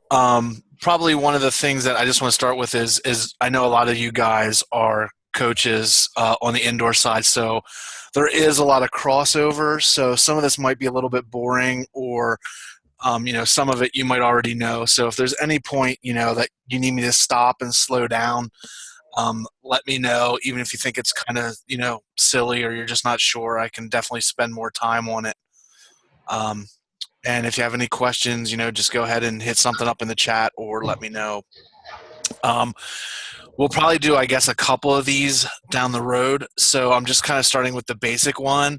Probably one of the things that I just want to start with is I know a lot of you guys are coaches on the indoor side, so there is a lot of crossover. So some of this might be a little bit boring, or some of it you might already know. So if there's any point that you need me to stop and slow down, let me know. Even if you think it's kind of silly or you're just not sure, I can definitely spend more time on it. Um, and if you have any questions, just go ahead and hit something up in the chat or let me know. Um, we'll probably do, I guess, a couple of these down the road. So I'm just kind of starting with the basic one.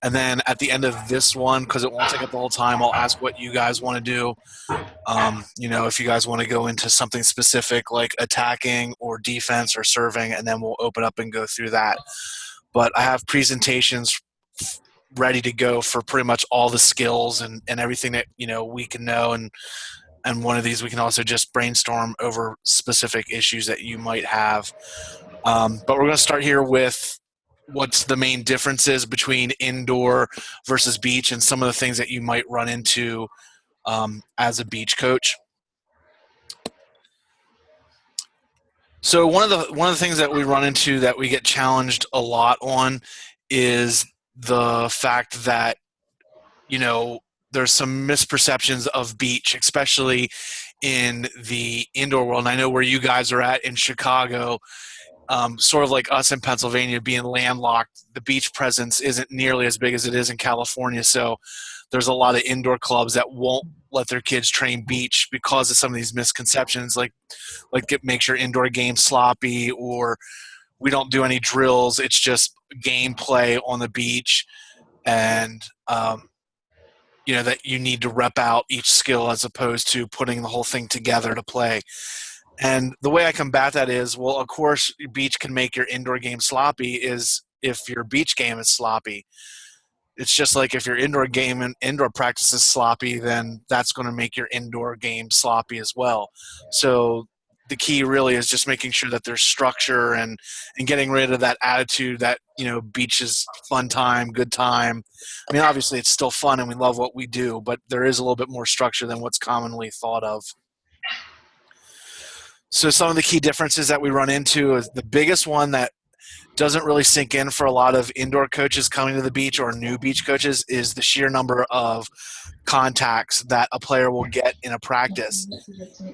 And then at the end of this one, because it won't take up the whole time, I'll ask what you guys want to do. If you guys want to go into something specific like attacking or defense or serving, and then we'll open up and go through that. But I have presentations ready to go for pretty much all the skills and everything that we can know, and one of these we can also just brainstorm over specific issues that you might have. But we're going to start here with what's the main differences between indoor versus beach and some of the things that you might run into as a beach coach. So one of the things that we run into that we get challenged a lot on is the fact that there's some misperceptions of beach, especially in the indoor world. And I know where you guys are at in Chicago, sort of like us in Pennsylvania being landlocked, the beach presence isn't nearly as big as it is in California. So there's a lot of indoor clubs that won't let their kids train beach because of some of these misconceptions, like it makes your indoor game sloppy, or we don't do any drills. It's just gameplay on the beach, and that you need to rep out each skill as opposed to putting the whole thing together to play. And the way I combat that is, well, of course, beach can make your indoor game sloppy is if your beach game is sloppy. It's just like if your indoor game and indoor practice is sloppy, then that's going to make your indoor game sloppy as well. So the key really is just making sure that there's structure and getting rid of that attitude that beach is fun time, good time. I mean, obviously it's still fun and we love what we do, but there is a little bit more structure than what's commonly thought of. So some of the key differences that we run into is the biggest one that doesn't really sink in for a lot of indoor coaches coming to the beach or new beach coaches is the sheer number of contacts that a player will get in a practice.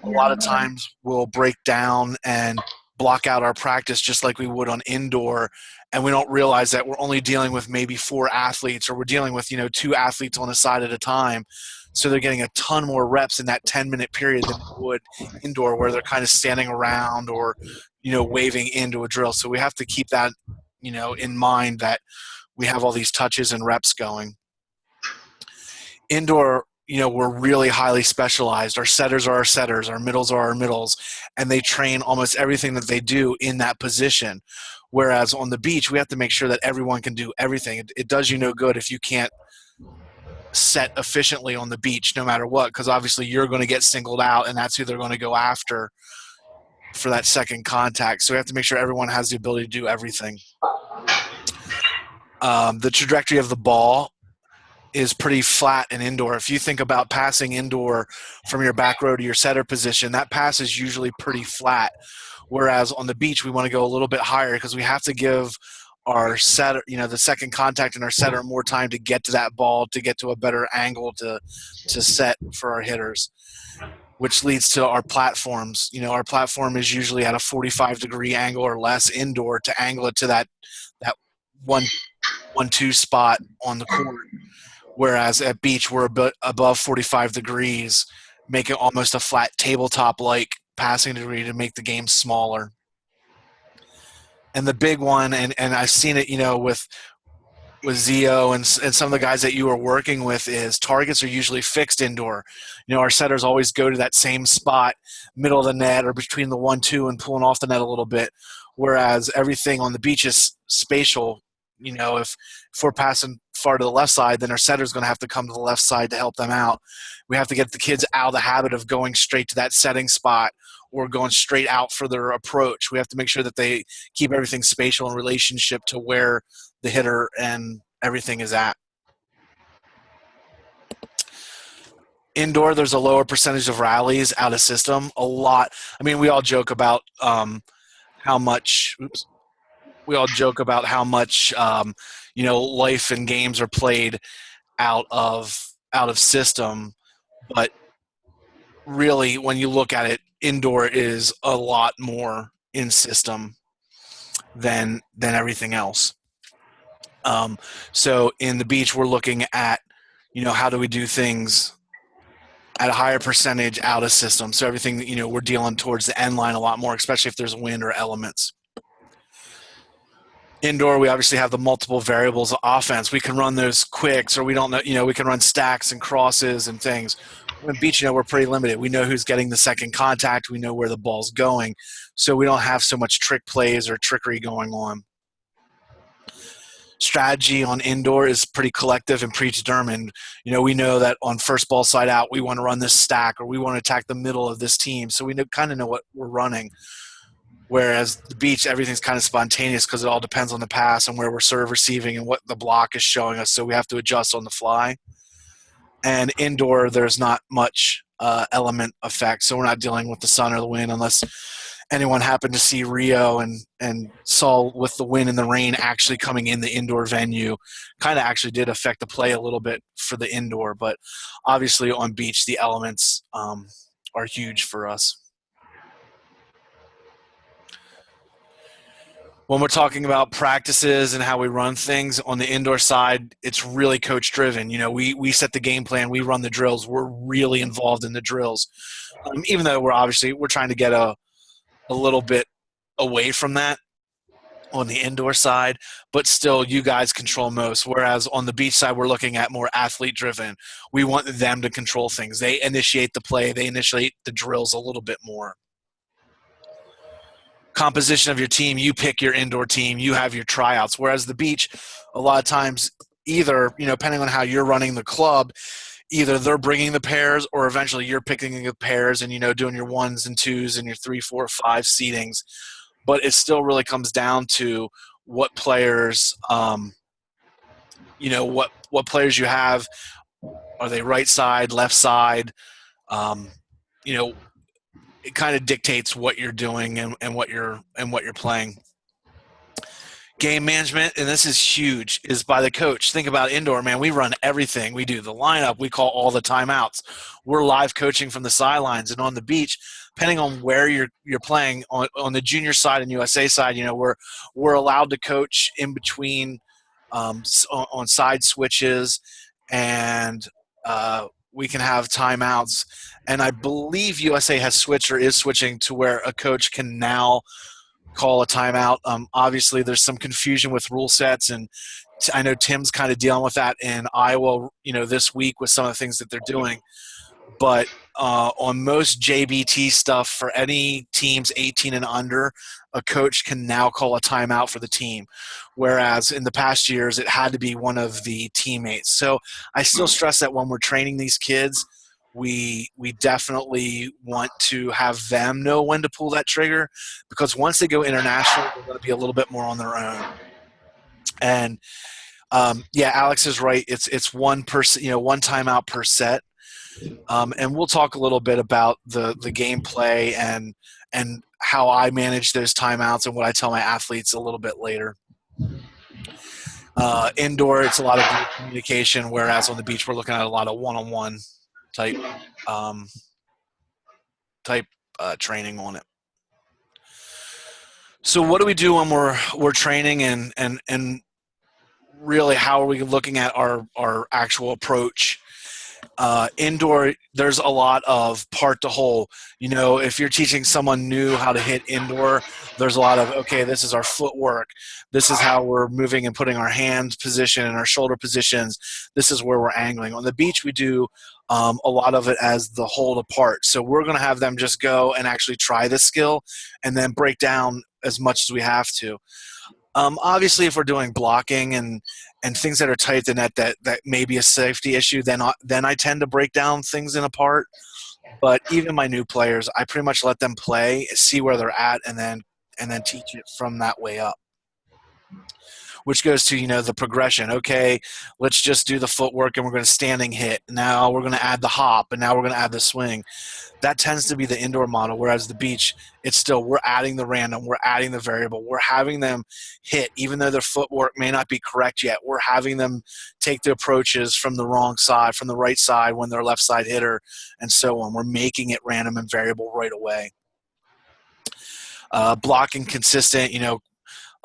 A lot of times we'll break down and block out our practice just like we would on indoor, and we don't realize that we're only dealing with maybe 4 athletes, or we're dealing with 2 athletes on a side at a time. So they're getting a ton more reps in that 10-minute period than they would indoor, where they're kind of standing around or waving into a drill. So we have to keep that in mind, that we have all these touches and reps going. Indoor, we're really highly specialized. Our setters are our setters, our middles are our middles, and they train almost everything that they do in that position. Whereas on the beach, we have to make sure that everyone can do everything. It does you no good if you can't set efficiently on the beach no matter what, because obviously you're going to get singled out, and that's who they're going to go after for that second contact. So we have to make sure everyone has the ability to do everything. The trajectory of the ball is pretty flat in indoor. If you think about passing indoor from your back row to your setter position, that pass is usually pretty flat. Whereas on the beach, we want to go a little bit higher because we have to give our setter, the second contact and our setter more time to get to that ball, to get to a better angle to set for our hitters, which leads to our platforms. Our platform is usually at a 45-degree angle or less indoor to angle it to that 1-2 spot on the court. Whereas at beach, we're a bit above 45 degrees, make it almost a flat tabletop-like passing degree to make the game smaller. And the big one, and I've seen it, with Zio and some of the guys that you were working with, is targets are usually fixed indoor. Our setters always go to that same spot, middle of the net or between the 1-2 and pulling off the net a little bit. Whereas everything on the beach is spatial. If we're passing far to the left side, then our setter's going to have to come to the left side to help them out. We have to get the kids out of the habit of going straight to that setting spot or going straight out for their approach. We have to make sure that they keep everything spatial in relationship to where the hitter and everything is at. Indoor, there's a lower percentage of rallies out of system. A lot. I mean, we all joke about how much. Oops. We all joke about how much life and games are played out of system, but really, when you look at it, indoor is a lot more in system than everything else. So in the beach, we're looking at, how do we do things at a higher percentage out of system. So everything, we're dealing towards the end line a lot more, especially if there's wind or elements. Indoor, we obviously have the multiple variables of offense. We can run those quicks, or we don't know, we can run stacks and crosses and things. When beach, we're pretty limited. We know who's getting the second contact. We know where the ball's going. So we don't have so much trick plays or trickery going on. Strategy on indoor is pretty collective and predetermined. We know that on first ball side out, we want to run this stack, or we want to attack the middle of this team. So we kind of know what we're running. Whereas the beach, everything's kind of spontaneous because it all depends on the pass and where we're serve receiving and what the block is showing us. So we have to adjust on the fly. And indoor, there's not much element effect. So we're not dealing with the sun or the wind unless anyone happened to see Rio and saw with the wind and the rain actually coming in the indoor venue. Kind of actually did affect the play a little bit for the indoor. But obviously on beach, the elements are huge for us. When we're talking about practices and how we run things on the indoor side, it's really coach driven. We set the game plan, we run the drills, we're really involved in the drills. Even though we're trying to get a little bit away from that on the indoor side, but still you guys control most. Whereas on the beach side, we're looking at more athlete driven. We want them to control things. They initiate the play, they initiate the drills a little bit more. Composition of your team, you pick your indoor team, you have your tryouts. Whereas the beach, a lot of times, either, depending on how you're running the club, either they're bringing the pairs or eventually you're picking the pairs and, doing your 1s and 2s and your 3, 4, 5 seedings. But it still really comes down to what players, what players you have. Are they right side, left side? It kind of dictates what you're doing and what you're playing. Game management, and this is huge, is by the coach. Think about indoor, man. We run everything. We do the lineup. We call all the timeouts. We're live coaching from the sidelines. And on the beach, depending on where you're playing, on the junior side and USA side, we're allowed to coach in between on side switches, and we can have timeouts. And I believe USA has switched or is switching to where a coach can now call a timeout. Obviously, there's some confusion with rule sets, and I know Tim's kind of dealing with that in Iowa, this week with some of the things that they're doing. But on most JBT stuff, for any teams 18 and under, a coach can now call a timeout for the team, whereas in the past years it had to be one of the teammates. So I still stress that when we're training these kids, we definitely want to have them know when to pull that trigger, because once they go international, they're going to be a little bit more on their own. And Alex is right. It's one one timeout per set. And we'll talk a little bit about the gameplay and how I manage those timeouts and what I tell my athletes a little bit later. Indoor, it's a lot of group communication, whereas on the beach, we're looking at a lot of one-on-one type training on it. So what do we do when we're training, and really how are we looking at our actual approach? Indoor, there's a lot of part to whole. If you're teaching someone new how to hit indoor, there's a lot of, okay, this is our footwork. This is how we're moving and putting our hands position and our shoulder positions. This is where we're angling. On the beach, we do a lot of it as the hold apart. So we're going to have them just go and actually try this skill and then break down as much as we have to. Obviously, if we're doing blocking and things that are tight at the net that may be a safety issue, then I tend to break down things in a part. But even my new players, I pretty much let them play, see where they're at, and then teach it from that way up. which goes to, the progression. Okay, let's just do the footwork and we're going to standing hit. Now we're going to add the hop, and now we're going to add the swing. That tends to be the indoor model, whereas the beach, it's still, we're adding the random, we're adding the variable, we're having them hit, even though their footwork may not be correct yet. We're having them take the approaches from the wrong side, from the right side when they're left side hitter, and so on. We're making it random and variable right away. Blocking consistent, a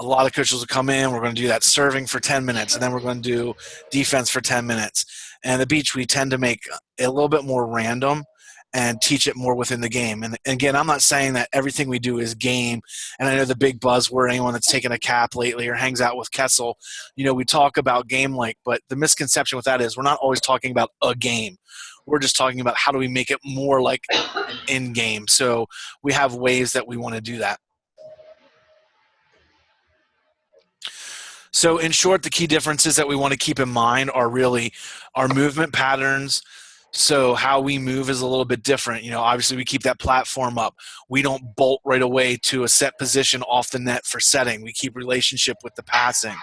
lot of coaches will come in, we're going to do that serving for 10 minutes, and then we're going to do defense for 10 minutes. And the beach, we tend to make it a little bit more random and teach it more within the game. And again, I'm not saying that everything we do is game. And I know the big buzzword, anyone that's taken a cap lately or hangs out with Kessel, we talk about game-like, but the misconception with that is we're not always talking about a game. We're just talking about how do we make it more like in-game. So we have ways that we want to do that. So in short, the key differences that we want to keep in mind are really our movement patterns. So how we move is a little bit different. Obviously we keep that platform up. We don't bolt right away to a set position off the net for setting. We keep relationship with the passing.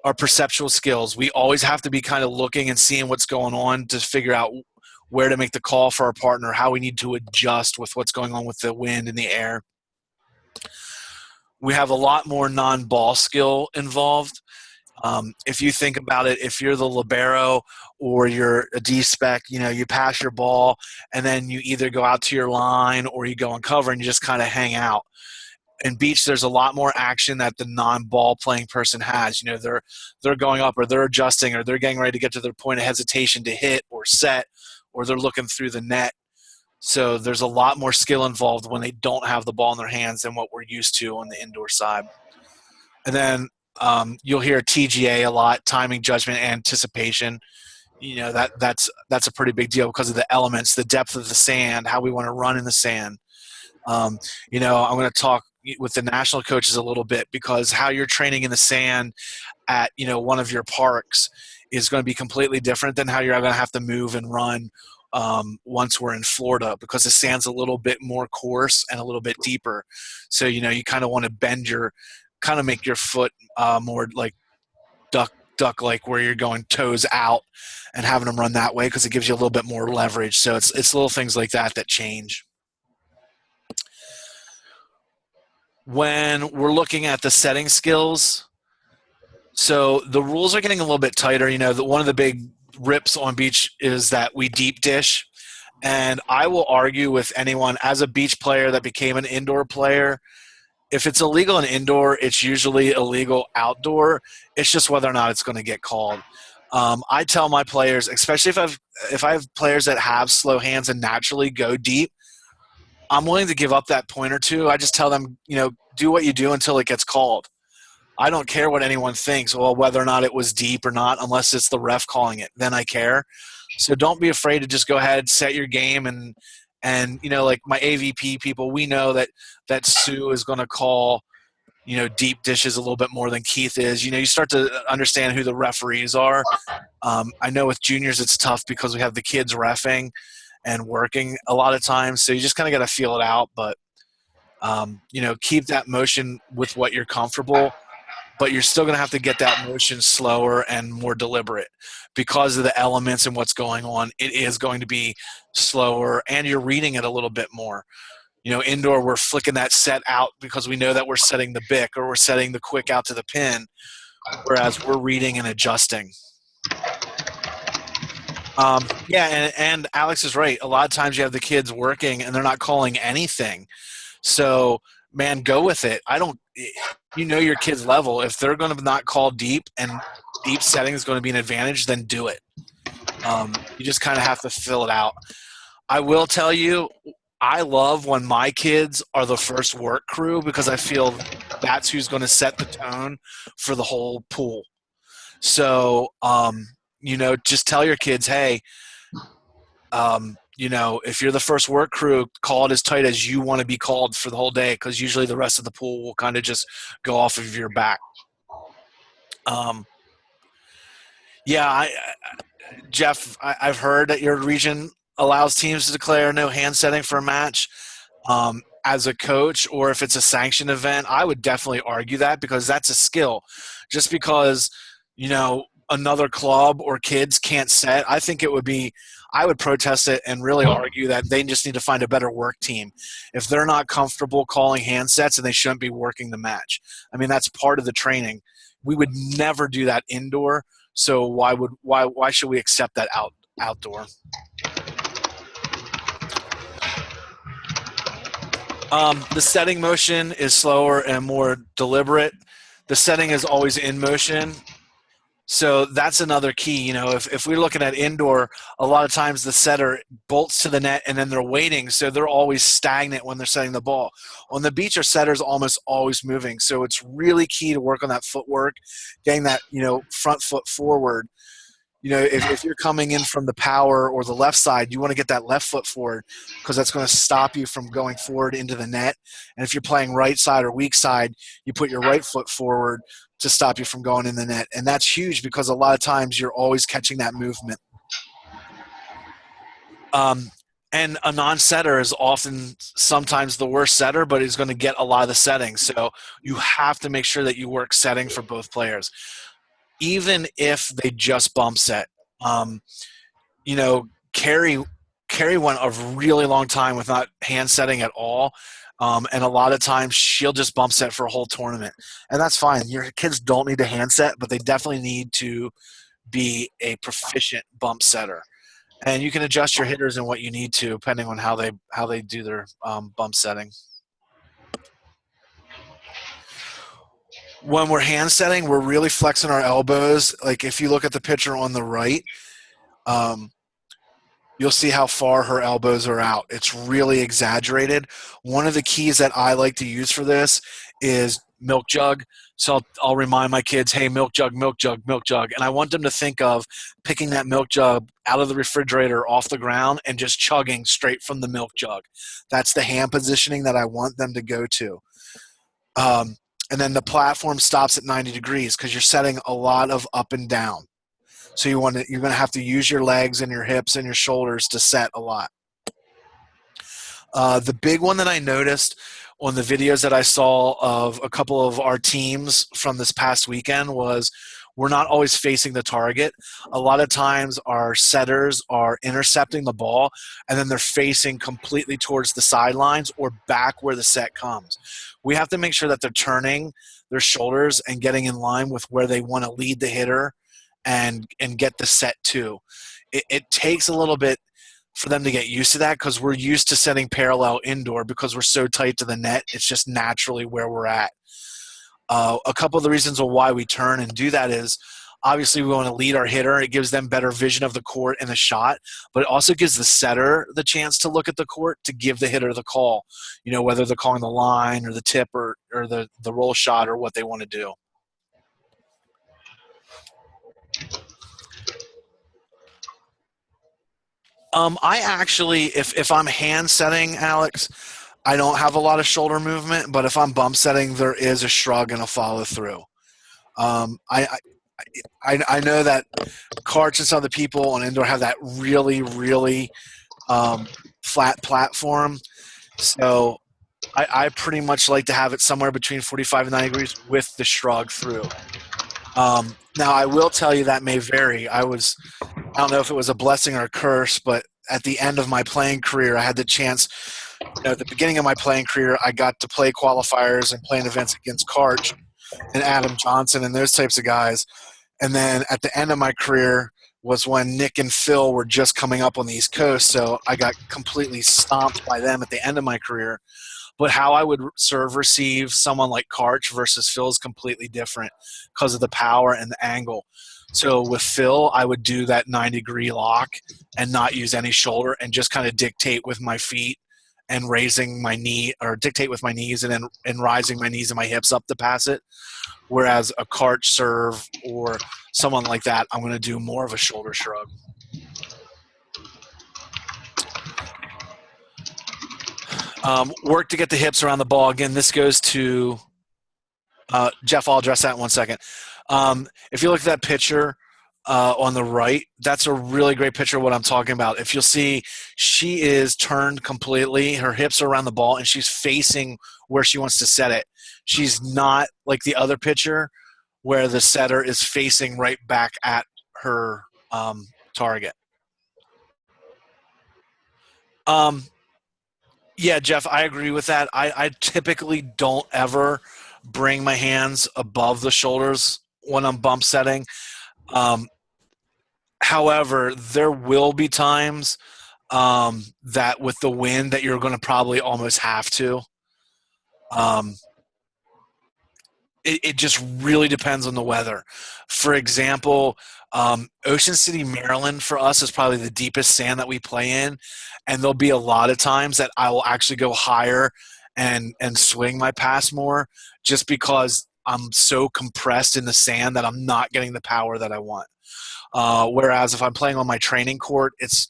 Our perceptual skills, we always have to be kind of looking and seeing what's going on to figure out where to make the call for our partner, how we need to adjust with what's going on with the wind and the air. We have a lot more non-ball skill involved. If you think about it, if you're the libero or you're a D-spec, you pass your ball and then you either go out to your line or you go and cover and you just kind of hang out. In beach, there's a lot more action that the non-ball playing person has. They're going up or they're adjusting or they're getting ready to get to their point of hesitation to hit or set, or they're looking through the net. So there's a lot more skill involved when they don't have the ball in their hands than what we're used to on the indoor side. And then you'll hear TGA a lot, timing, judgment, anticipation. That's a pretty big deal because of the elements, the depth of the sand, how we want to run in the sand. I'm going to talk with the national coaches a little bit because how you're training in the sand at one of your parks is going to be completely different than how you're going to have to move and run once we're in Florida, because the sand's a little bit more coarse and a little bit deeper. So you kind of want to make your foot more like duck like, where you're going toes out and having them run that way, because it gives you a little bit more leverage. So it's little things like that change. When we're looking at the setting skills, so the rules are getting a little bit tighter. One of the big rips on beach is that we deep dish. And I will argue with anyone, as a beach player that became an indoor player, if it's illegal in indoor, it's usually illegal outdoor. It's just whether or not it's going to get called. I tell my players, especially if I have players that have slow hands and naturally go deep, I'm willing to give up that point or two. I just tell them, do what you do until it gets called. I don't care what anyone thinks, whether or not it was deep or not, unless it's the ref calling it. Then I care. So don't be afraid to just go ahead, set your game, and like my AVP people, we know that Sue is going to call, deep dishes a little bit more than Keith is. You start to understand who the referees are. I know with juniors it's tough because we have the kids reffing and working a lot of times, so you just kind of got to feel it out. But keep that motion with what you're comfortable, but you're still going to have to get that motion slower and more deliberate because of the elements and what's going on. It is going to be slower, and you're reading it a little bit more. Indoor, we're flicking that set out because we know that we're setting the bick or we're setting the quick out to the pin, whereas we're reading and adjusting. And Alex is right. A lot of times you have the kids working and they're not calling anything. So, man, go with it. Your kid's level. If they're going to not call deep and deep setting is going to be an advantage, then do it. You just kind of have to fill it out. I will tell you, I love when my kids are the first work crew because I feel that's who's going to set the tone for the whole pool. So, just tell your kids, hey, if you're the first work crew, call it as tight as you want to be called for the whole day, because usually the rest of the pool will kind of just go off of your back. Jeff, I've heard that your region allows teams to declare no hand setting for a match. As a coach, or if it's a sanctioned event, I would definitely argue that, because that's a skill. just because, another club or kids can't set. I think I would protest it and really argue that they just need to find a better work team. If they're not comfortable calling handsets, and they shouldn't be working the match. I mean, that's part of the training. We would never do that indoor. So why should we accept that outdoor? The setting motion is slower and more deliberate. The setting is always in motion. So that's another key. If we're looking at indoor, a lot of times the setter bolts to the net and then they're waiting. So they're always stagnant when they're setting the ball. On the beach, our setter's almost always moving. So it's really key to work on that footwork, getting that, front foot forward. If you're coming in from the power or the left side, you want to get that left foot forward because that's going to stop you from going forward into the net. And if you're playing right side or weak side, you put your right foot forward to stop you from going in the net. And that's huge because a lot of times you're always catching that movement. And a non-setter is sometimes the worst setter, but he's going to get a lot of the settings. So you have to make sure that you work setting for both players. Even if they just bump set. Carrie went a really long time with not hand setting at all. And a lot of times she'll just bump set for a whole tournament. And that's fine. Your kids don't need to hand set, but they definitely need to be a proficient bump setter. And you can adjust your hitters and what you need to depending on how they do their bump setting. When we're hand setting, we're really flexing our elbows. Like if you look at the picture on the right, you'll see how far her elbows are out. It's really exaggerated. One of the keys that I like to use for this is milk jug. So I'll remind my kids, hey, milk jug, milk jug, milk jug. And I want them to think of picking that milk jug out of the refrigerator off the ground and just chugging straight from the milk jug. That's the hand positioning that I want them to go to. And then the platform stops at 90 degrees because you're setting a lot of up and down. So you're going to have to use your legs and your hips and your shoulders to set a lot. The big one that I noticed on the videos that I saw of a couple of our teams from this past weekend was we're not always facing the target. A lot of times our setters are intercepting the ball and then they're facing completely towards the sidelines or back where the set comes. We have to make sure that they're turning their shoulders and getting in line with where they want to lead the hitter and get the set to. It takes a little bit for them to get used to that because we're used to setting parallel indoor because we're so tight to the net. It's just naturally where we're at. A couple of the reasons why we turn and do that is obviously we want to lead our hitter. It gives them better vision of the court and the shot, but it also gives the setter the chance to look at the court to give the hitter the call, whether they're calling the line or the tip or the roll shot or what they want to do. I actually, if I'm hand setting, Alex, I don't have a lot of shoulder movement, but if I'm bump setting, there is a shrug and a follow through. I know that Karch and some other people on indoor have that really, really flat platform. So I pretty much like to have it somewhere between 45 and 90 degrees with the shrug through. Now, I will tell you that may vary. I don't know if it was a blessing or a curse, but at the end of my playing career, I had the chance, at the beginning of my playing career, I got to play qualifiers and playing events against Karch and Adam Johnson and those types of guys. And then at the end of my career was when Nick and Phil were just coming up on the East Coast, so I got completely stomped by them at the end of my career. But how I would serve receive someone like Karch versus Phil is completely different because of the power and the angle. So with Phil, I would do that 90-degree lock and not use any shoulder and just kind of dictate with my feet and raising my knee, or dictate with my knees and rising my knees and my hips up to pass it. Whereas a Karch serve or someone like that, I'm going to do more of a shoulder shrug. Work to get the hips around the ball. Again, this goes to Jeff. I'll address that in 1 second. If you look at that picture on the right, that's a really great picture of what I'm talking about. If you'll see, she is turned completely. Her hips are around the ball, and she's facing where she wants to set it. She's not like the other picture where the setter is facing right back at her target. Yeah, Jeff, I agree with that. I typically don't ever bring my hands above the shoulders when I'm bump setting. However, there will be times that with the wind that you're going to probably almost have to. It just really depends on the weather. For example, Ocean City, Maryland, for us is probably the deepest sand that we play in, and there'll be a lot of times that I will actually go higher and swing my pass more, just because I'm so compressed in the sand that I'm not getting the power that I want. Whereas if I'm playing on my training court, it's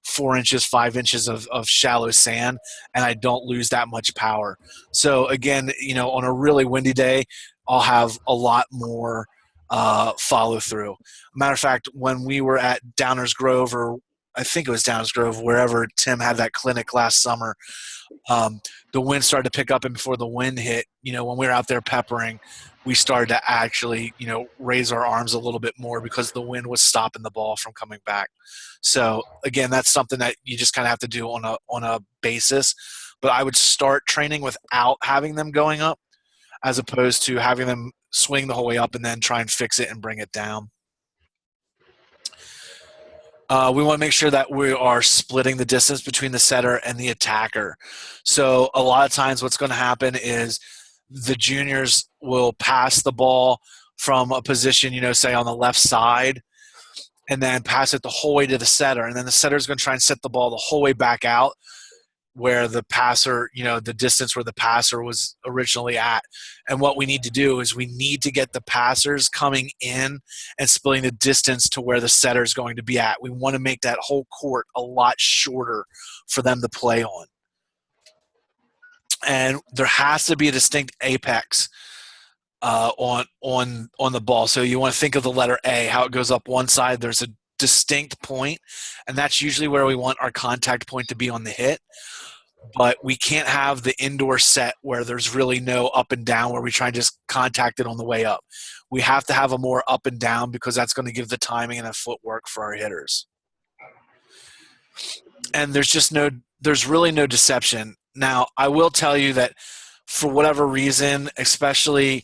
4 inches, 5 inches of shallow sand, and I don't lose that much power. So again, on a really windy day, I'll have a lot more follow through. Matter of fact, when we were at Downers Grove, or I think it was Downers Grove, wherever Tim had that clinic last summer, the wind started to pick up, and before the wind hit, when we were out there peppering, we started to actually, raise our arms a little bit more because the wind was stopping the ball from coming back. So again, that's something that you just kind of have to do on a basis. But I would start training without having them going up, as opposed to having them swing the whole way up and then try and fix it and bring it down. We want to make sure that we are splitting the distance between the setter and the attacker. So a lot of times what's going to happen is the juniors will pass the ball from a position, say on the left side, and then pass it the whole way to the setter. And then the setter is going to try and set the ball the whole way back out where the passer, the distance where the passer was originally at. And what we need to do is we need to get the passers coming in and splitting the distance to where the setter is going to be at. We want to make that whole court a lot shorter for them to play on. And there has to be a distinct apex on the ball. So you want to think of the letter A, how it goes up one side. There's a distinct point, and that's usually where we want our contact point to be on the hit. But we can't have the indoor set where there's really no up and down, where we try and just contact it on the way up. We have to have a more up and down, because that's going to give the timing and the footwork for our hitters. And there's really no deception. Now, I will tell you that for whatever reason, especially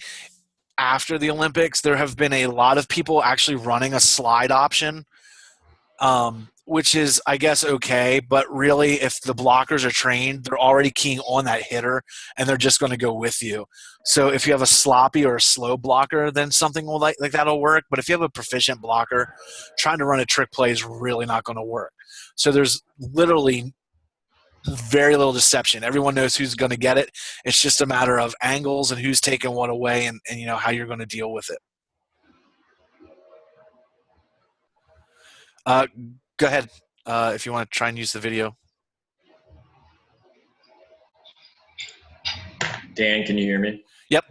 after the Olympics, there have been a lot of people actually running a slide option, which is, I guess, okay. But really, if the blockers are trained, they're already keying on that hitter, and they're just going to go with you. So if you have a sloppy or a slow blocker, then something like that will work. But if you have a proficient blocker, trying to run a trick play is really not going to work. So there's literally very little deception. Everyone knows who's going to get it. It's just a matter of angles and who's taking what away, and how you're going to deal with it. Go ahead if you want to try and use the video. Dan, can you hear me? Yep.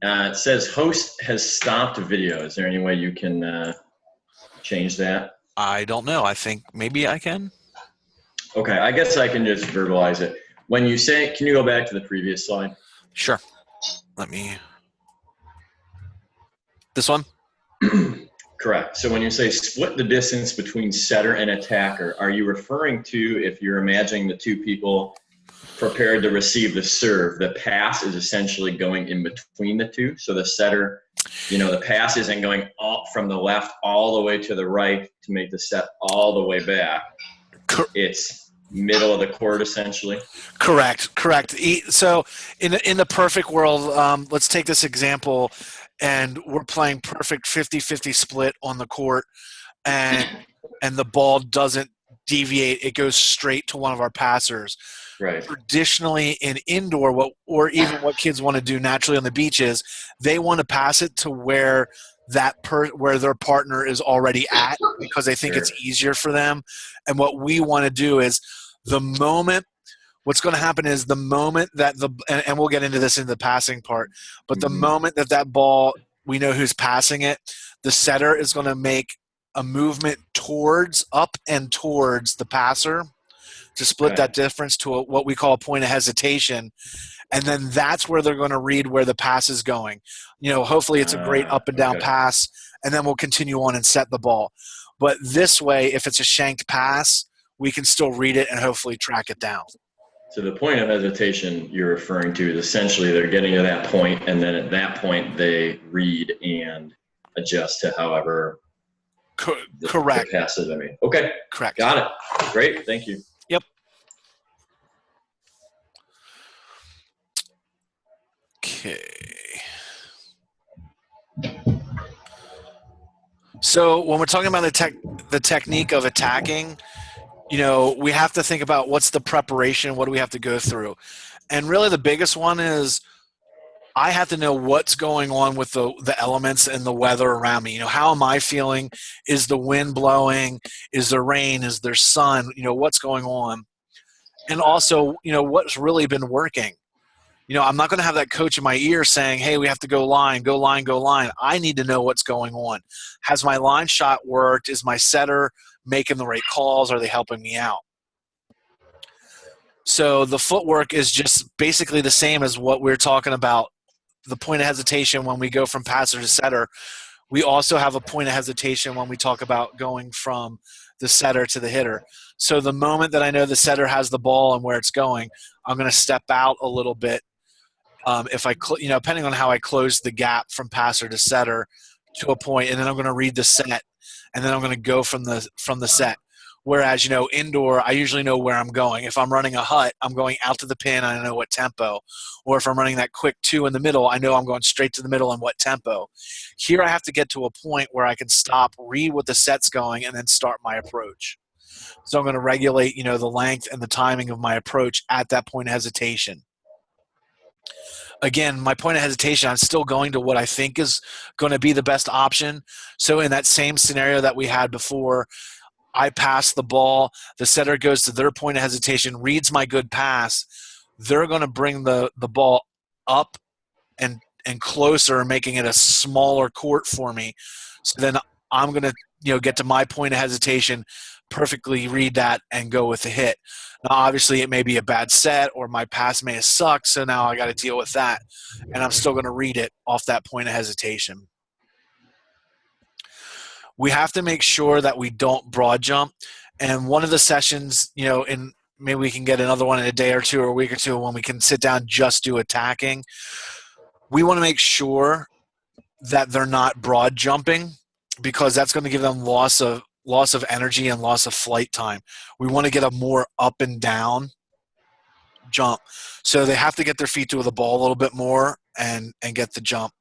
It says host has stopped video. Is there any way you can change that? I don't know. I think maybe I can. Okay, I guess I can just verbalize it. When you say, can you go back to the previous slide? Sure. This one? Correct. So when you say split the distance between setter and attacker, are you referring to, if you're imagining the two people prepared to receive the serve, the pass is essentially going in between the two? So the setter, the pass isn't going all from the left all the way to the right to make the set all the way back. It's middle of the court, essentially. Correct. So in the perfect world, let's take this example, and we're playing perfect 50-50 split on the court, and the ball doesn't deviate. It goes straight to one of our passers. Right. Traditionally in indoor, or even what kids want to do naturally on the beach is they want to pass it to where where their partner is already at, because they think it's easier for them. And what we want to do is what's going to happen is the moment that and we'll get into this in the passing part, but the moment that ball, we know who's passing it, the setter is going to make a movement up and towards the passer to split that difference to what we call a point of hesitation. and then that's where they're going to read where the pass is going. Hopefully it's a great up and down Okay. pass, and then we'll continue on and set the ball. But this way, if it's a shanked pass, we can still read it and hopefully track it down. So the point of hesitation you're referring to is essentially they're getting to that point, and then at that point they read and adjust to however Correct. the pass is. Okay. Correct. Got it. Great. Thank you. Yep. Okay. So when we're talking about the technique of attacking, we have to think about what's the preparation, what do we have to go through. And really the biggest one is I have to know what's going on with the elements and the weather around me. How am I feeling? Is the wind blowing? Is there rain? Is there sun? What's going on? And also, what's really been working. I'm not going to have that coach in my ear saying, hey, we have to go line, go line, go line. I need to know what's going on. Has my line shot worked? Is my setter making the right calls? Are they helping me out? So the footwork is just basically the same as what we're talking about. The point of hesitation when we go from passer to setter. We also have a point of hesitation when we talk about going from the setter to the hitter. So the moment that I know the setter has the ball and where it's going, I'm going to step out a little bit. If I, depending on how I close the gap from passer to setter to a point, and then I'm going to read the set, and then I'm going to go from the set. Whereas, indoor, I usually know where I'm going. If I'm running a hut, I'm going out to the pin, I know what tempo. Or if I'm running that quick 2 in the middle, I know I'm going straight to the middle and what tempo. Here I have to get to a point where I can stop, read what the set's going, and then start my approach. So I'm going to regulate, the length and the timing of my approach at that point of hesitation. Again, my point of hesitation, I'm still going to what I think is going to be the best option. So in that same scenario that we had before, I pass the ball, the setter goes to their point of hesitation, reads my good pass. They're going to bring the ball up and closer, making it a smaller court for me. So then I'm going to get to my point of hesitation, perfectly read that, and go with the hit. Now, obviously, it may be a bad set or my pass may have sucked, so now I got to deal with that. And I'm still going to read it off that point of hesitation. We have to make sure that we don't broad jump. And one of the sessions, in maybe we can get another one in a day or two or a week or two when we can sit down, just do attacking. We want to make sure that they're not broad jumping, because that's going to give them loss of energy and loss of flight time. We want to get a more up and down jump. So they have to get their feet to the ball a little bit more and get the jump.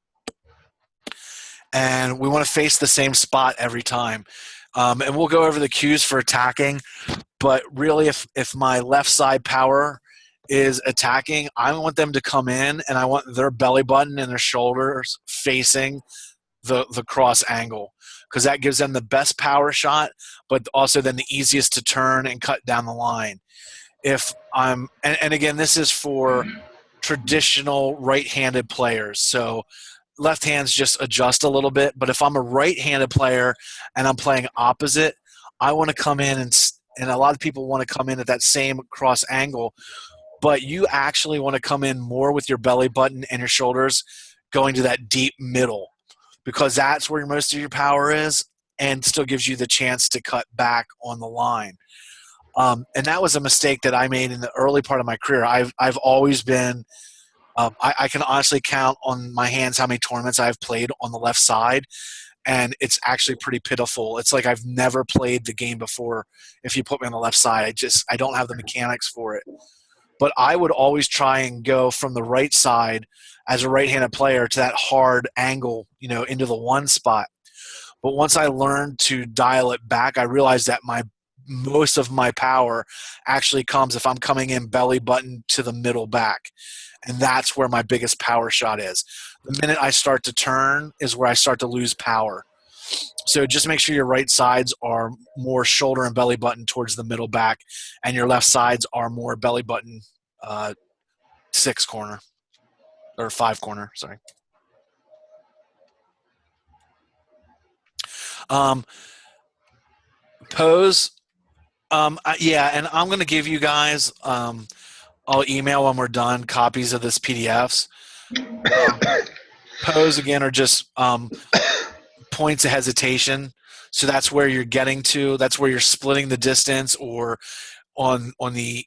And we want to face the same spot every time. And we'll go over the cues for attacking. But really, if my left side power is attacking, I want them to come in, and I want their belly button and their shoulders facing the cross angle, because that gives them the best power shot, but also then the easiest to turn and cut down the line. If I'm and again, this is for traditional right-handed players. So left hands just adjust a little bit. But if I'm a right-handed player and I'm playing opposite, I want to come in and a lot of people want to come in at that same cross angle, but you actually want to come in more with your belly button and your shoulders going to that deep middle, because that's where most of your power is and still gives you the chance to cut back on the line. And that was a mistake that I made in the early part of my career. I've always been I can honestly count on my hands how many tournaments I've played on the left side, and it's actually pretty pitiful. It's like I've never played the game before. If you put me on the left side, I don't have the mechanics for it. But I would always try and go from the right side as a right-handed player to that hard angle, into the one spot. But once I learned to dial it back, I realized that most of my power actually comes if I'm coming in belly button to the middle back. And that's where my biggest power shot is. The minute I start to turn is where I start to lose power. So just make sure your right sides are more shoulder and belly button towards the middle back, and your left sides are more belly button 6 corner or 5 corner, sorry. Pose. Yeah, and I'm going to give you guys I'll email when we're done copies of this PDFs. Pose again are just points of hesitation. So that's where you're getting to. That's where you're splitting the distance, or on the,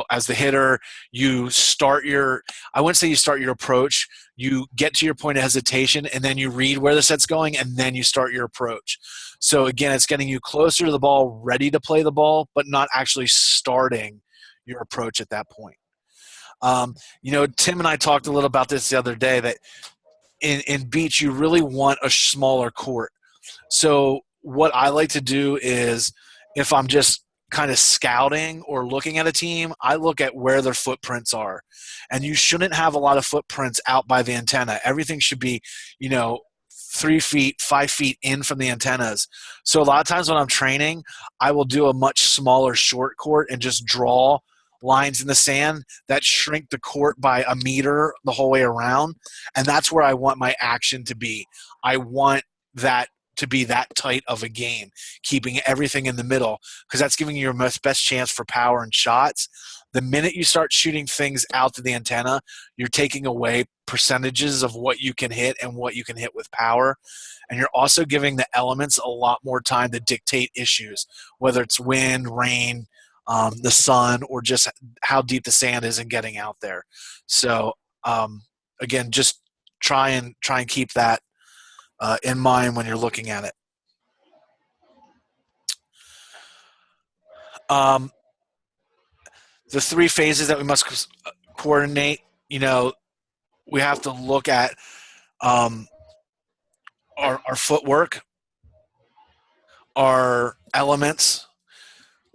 as the hitter, you start your, I wouldn't say you start your approach, you get to your point of hesitation and then you read where the set's going and then you start your approach. So again, it's getting you closer to the ball, ready to play the ball, but not actually starting your approach at that point. Tim and I talked a little about this the other day, that in beach you really want a smaller court. So what I like to do is, if I'm just kind of scouting or looking at a team, I look at where their footprints are. And you shouldn't have a lot of footprints out by the antenna. Everything should be, 3 feet, 5 feet in from the antennas. So a lot of times when I'm training, I will do a much smaller short court and just draw lines in the sand that shrink the court by a meter the whole way around. And that's where I want my action to be. I want that to be that tight of a game, keeping everything in the middle, because that's giving you your best chance for power and shots. The minute you start shooting things out to the antenna, you're taking away percentages of what you can hit and what you can hit with power. And you're also giving the elements a lot more time to dictate issues, whether it's wind, rain, the sun, or just how deep the sand is and getting out there. So again, just try and keep that in mind when you're looking at it. The 3 phases that we must coordinate, we have to look at our footwork, our elements.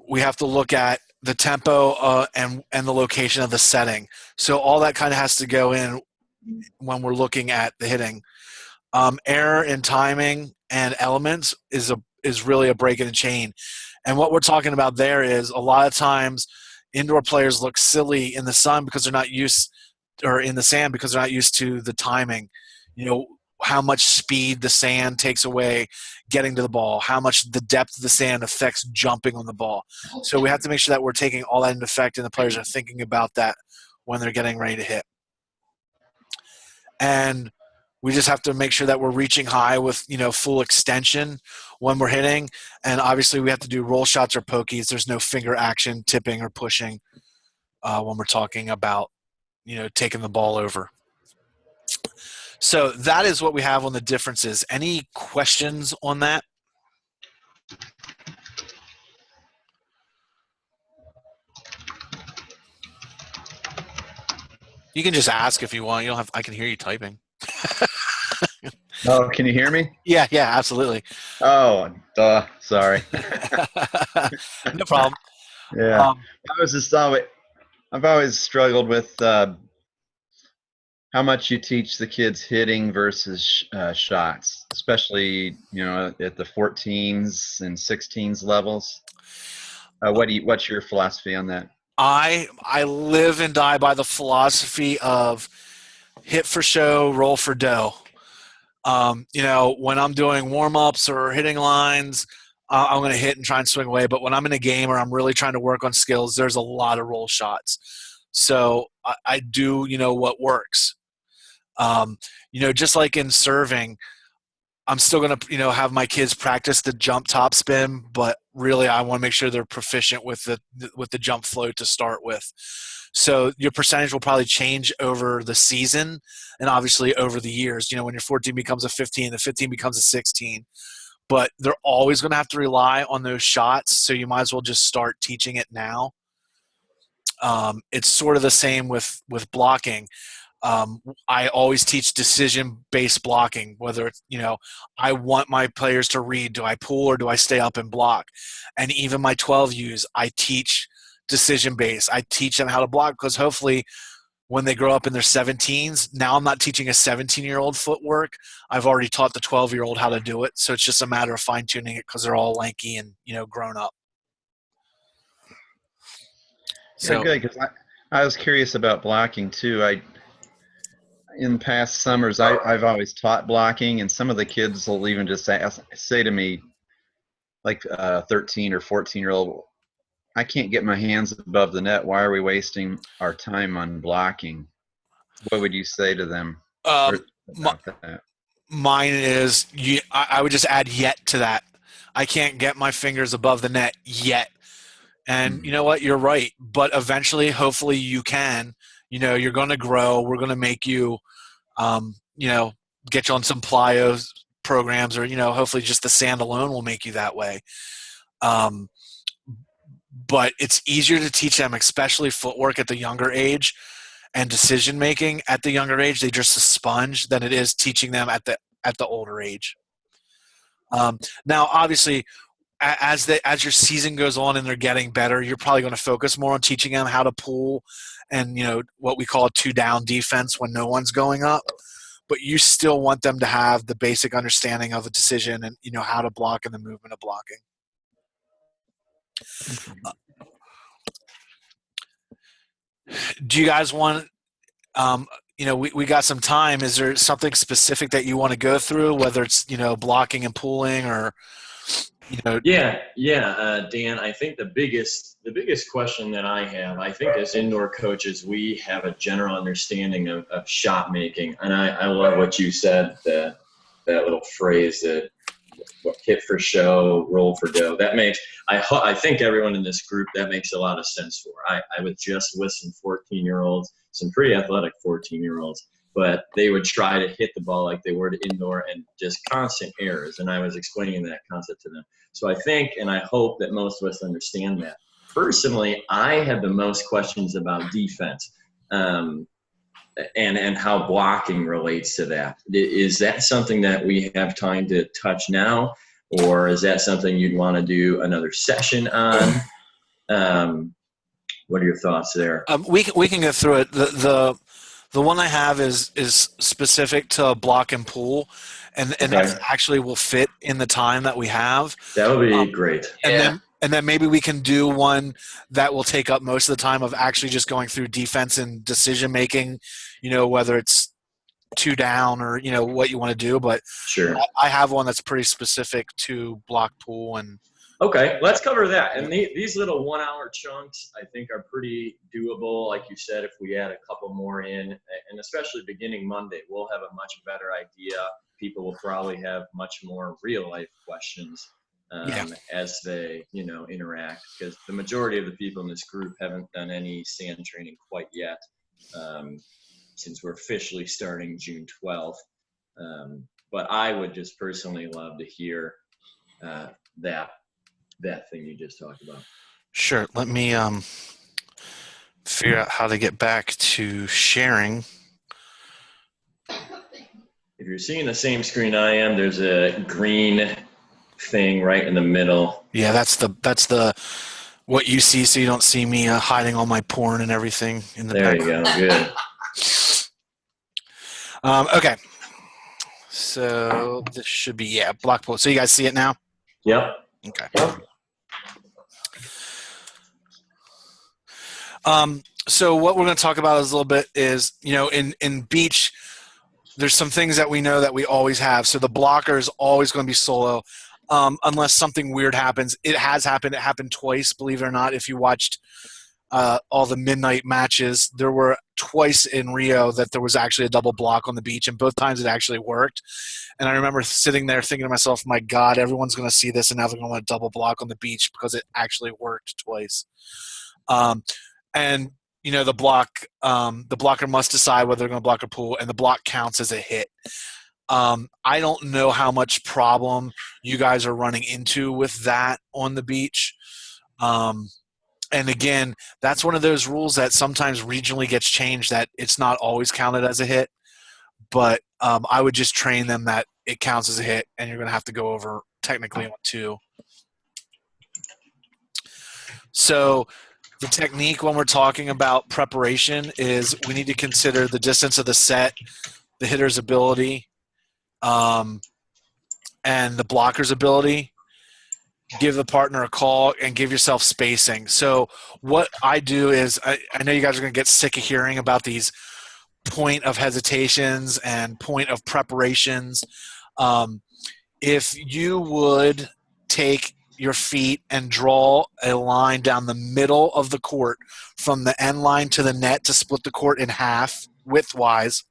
We have to look at the tempo and the location of the setting. So all that kind of has to go in when we're looking at the hitting. Error in timing and elements is really a break in the chain. And what we're talking about there is, a lot of times indoor players look silly in the sun because they're not used, or in the sand because they're not used to the timing. How much speed the sand takes away getting to the ball, how much the depth of the sand affects jumping on the ball. So we have to make sure that we're taking all that into effect and the players are thinking about that when they're getting ready to hit. And we just have to make sure that we're reaching high with, full extension when we're hitting. And obviously we have to do roll shots or pokies. There's no finger action, tipping or pushing when we're talking about, taking the ball over. So that is what we have on the differences. Any questions on that? You can just ask if you want. You don't have. I can hear you typing. Oh, can you hear me? Yeah, absolutely. Oh, duh. Sorry. No problem. Yeah, I've always struggled with how much you teach the kids hitting versus shots, especially at the 14s and 16s levels. What's your philosophy on that? I live and die by the philosophy of hit for show, roll for dough. When I'm doing warm-ups or hitting lines, I'm going to hit and try and swing away. But when I'm in a game or I'm really trying to work on skills, there's a lot of roll shots. So I do, what works. Just like in serving, I'm still going to, have my kids practice the jump top spin, but really I want to make sure they're proficient with the jump float to start with. So your percentage will probably change over the season and obviously over the years. When your 14 becomes a 15, the 15 becomes a 16. But they're always going to have to rely on those shots, so you might as well just start teaching it now. It's sort of the same with blocking. I always teach decision-based blocking, whether it's, I want my players to read, do I pull or do I stay up and block? And even my 12Us, I teach decision-based. I teach them how to block, because hopefully when they grow up in their 17s, now I'm not teaching a 17-year-old footwork. I've already taught the 12-year-old how to do it. So it's just a matter of fine-tuning it, because they're all lanky and, grown up. So good, because I was curious about blocking too. In past summers, I've always taught blocking, and some of the kids will even just say to me, like 13 or 14-year-old, I can't get my hands above the net. Why are we wasting our time on blocking? What would you say to them Um, about that? Mine is I would just add yet to that. I can't get my fingers above the net yet. And you know what? You're right. But eventually, hopefully you can. You're going to grow. We're going to make you, get you on some plyo programs, or, hopefully just the sand alone will make you that way. But it's easier to teach them, especially footwork at the younger age and decision making at the younger age. They're just a sponge than it is teaching them at the older age. Now, obviously, as your season goes on and they're getting better, you're probably going to focus more on teaching them how to pull and what we call a 2-down defense when no one's going up. But you still want them to have the basic understanding of a decision and how to block and the movement of blocking. Do you guys want? We got some time. Is there something specific that you want to go through, whether it's blocking and pulling or? Yeah, Dan, I think the biggest question that I have, I think as indoor coaches, we have a general understanding of shot making. And I love what you said, that little phrase that hit for show, roll for dough. That makes, I think everyone in this group, that makes a lot of sense for. I was just with some 14-year-olds, some pretty athletic 14-year-olds, but they would try to hit the ball like they were to indoor and just constant errors. And I was explaining that concept to them. So I think, and I hope that most of us understand that. Personally, I have the most questions about defense and how blocking relates to that. Is that something that we have time to touch now? Or is that something you'd want to do another session on? What are your thoughts there? We can go through it. The one I have is specific to block and pull, and that actually will fit in the time that we have. That would be great. And then maybe we can do one that will take up most of the time of actually just going through defense and decision making, whether it's 2 down or what you want to do. But sure, I have one that's pretty specific to block, pull, and. Okay, let's cover that. And these little 1-hour chunks, I think, are pretty doable. Like you said, if we add a couple more in, and especially beginning Monday, we'll have a much better idea. People will probably have much more real-life questions as they, interact. Because the majority of the people in this group haven't done any sand training quite yet, since we're officially starting June 12th. But I would just personally love to hear that thing you just talked about. Sure. Let me figure out how to get back to sharing. If you're seeing the same screen I am, there's a green thing right in the middle. Yeah, that's the what you see, so you don't see me hiding all my porn and everything in the background. There you go. Good. Okay. So this should be block pull. So you guys see it now? Yep. Okay. Yep. So what we're going to talk about is a little bit is, in beach, there's some things that we know that we always have. So the blocker is always going to be solo, unless something weird happens. It has happened. It happened twice, believe it or not. If you watched all the midnight matches, there were twice in Rio that there was actually a double block on the beach, and both times it actually worked. And I remember sitting there thinking to myself, my God, everyone's going to see this, and now they're going to want a double block on the beach because it actually worked twice. And the blocker must decide whether they're going to block or pull, and the block counts as a hit. I don't know how much problem you guys are running into with that on the beach. And again, that's one of those rules that sometimes regionally gets changed, that it's not always counted as a hit. But I would just train them that it counts as a hit, and you're going to have to go over technically on 2. So the technique when we're talking about preparation is we need to consider the distance of the set, the hitter's ability, and the blocker's ability. Give the partner a call and give yourself spacing. So what I do is, I know you guys are going to get sick of hearing about these point of hesitations and point of preparations. If you would take your feet and draw a line down the middle of the court from the end line to the net to split the court in half widthwise.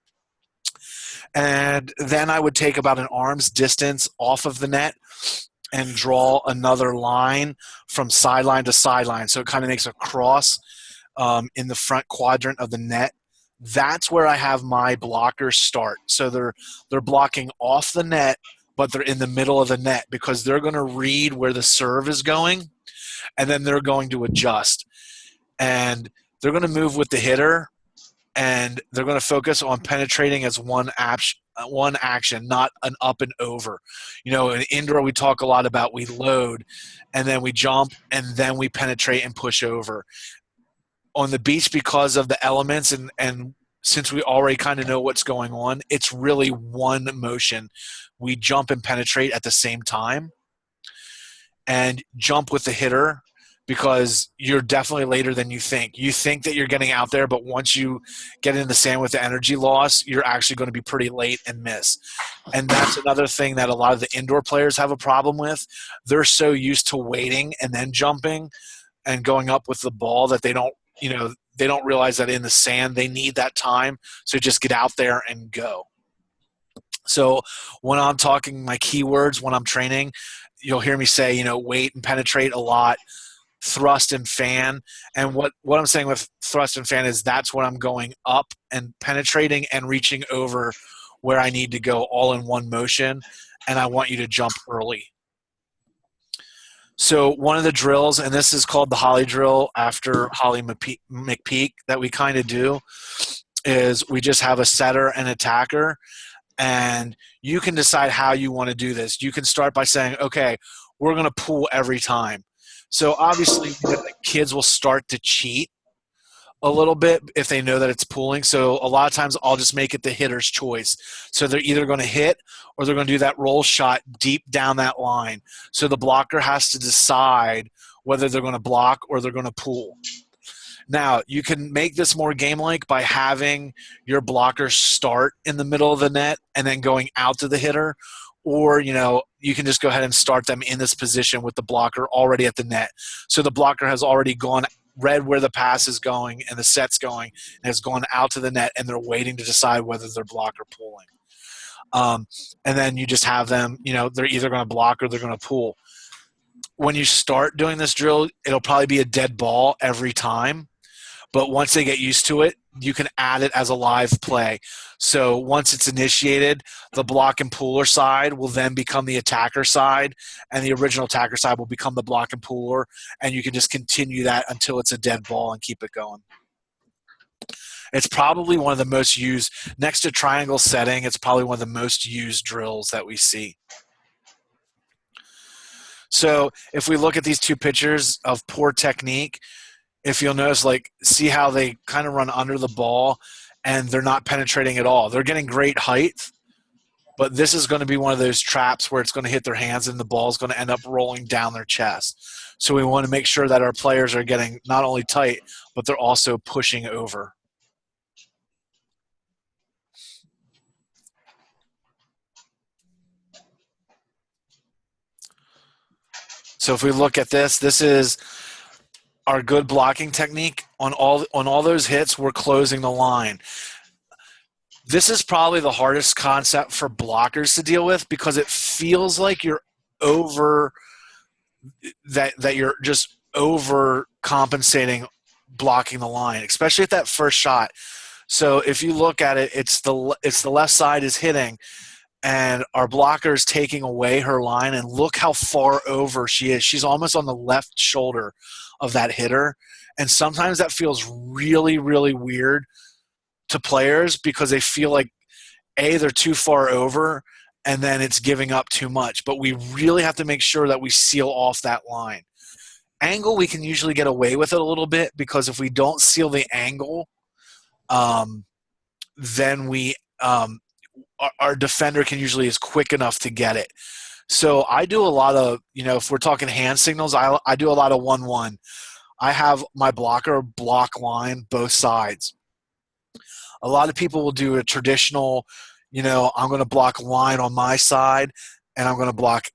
And then I would take about an arm's distance off of the net and draw another line from sideline to sideline. So it kind of makes a cross in the front quadrant of the net. That's where I have my blockers start. So they're blocking off the net, but they're in the middle of the net because they're going to read where the serve is going, and then they're going to adjust. And they're going to move with the hitter, and they're going to focus on penetrating as one action, not an up and over. In indoor, we talk a lot about we load, and then we jump, and then we penetrate and push over. On the beach, because of the elements and since we already kind of know what's going on, it's really one motion. We jump and penetrate at the same time, and jump with the hitter because you're definitely later than you think. You think that you're getting out there, but once you get in the sand with the energy loss, you're actually going to be pretty late and miss. And that's another thing that a lot of the indoor players have a problem with. They're so used to waiting and then jumping and going up with the ball that they don't realize that in the sand they need that time. So just get out there and go. So when I'm talking my keywords, when I'm training, you'll hear me say, wait and penetrate a lot, thrust and fan. And what I'm saying with thrust and fan is that's when I'm going up and penetrating and reaching over where I need to go all in one motion. And I want you to jump early. So one of the drills, and this is called the Holly drill after Holly McPeak that we kind of do, is we just have a setter and attacker, and you can decide how you want to do this. You can start by saying, okay, we're going to pool every time. So obviously the kids will start to cheat a little bit if they know that it's pooling. So a lot of times I'll just make it the hitter's choice. So they're either going to hit or they're going to do that roll shot deep down that line. So the blocker has to decide whether they're going to block or they're going to pool. Now, you can make this more game-like by having your blocker start in the middle of the net and then going out to the hitter. Or, you can just go ahead and start them in this position with the blocker already at the net. So the blocker has already read where the pass is going and the set's going and has gone out to the net, and they're waiting to decide whether they're block or pooling. And then you just have them, they're either going to block or they're going to pool. When you start doing this drill, it'll probably be a dead ball every time. But once they get used to it, you can add it as a live play. So once it's initiated, the block and pooler side will then become the attacker side, and the original attacker side will become the block and pooler, and you can just continue that until it's a dead ball and keep it going. It's probably one of the most used, next to triangle setting, it's probably one of the most used drills that we see. So if we look at these two pictures of poor technique, if you'll notice, see how they kind of run under the ball and they're not penetrating at all. They're getting great height, but this is going to be one of those traps where it's going to hit their hands and the ball is going to end up rolling down their chest. So we want to make sure that our players are getting not only tight, but they're also pushing over. So if we look at this, this is our good blocking technique. On all those hits, we're closing the line. This is probably the hardest concept for blockers to deal with because it feels like you're you're just overcompensating blocking the line, especially at that first shot. So if you look at it, it's the left side is hitting, and our blocker is taking away her line, and look how far over she is. She's almost on the left shoulder of that hitter, and sometimes that feels really, really weird to players because they feel like, A, they're too far over, and then it's giving up too much. But we really have to make sure that we seal off that line. Angle, we can usually get away with it a little bit because if we don't seal the angle, then our defender can usually is quick enough to get it. So I do a lot of, if we're talking hand signals, I do a lot of 1-1. I have my blocker block line both sides. A lot of people will do a traditional, I'm going to block line on my side, and I'm going to block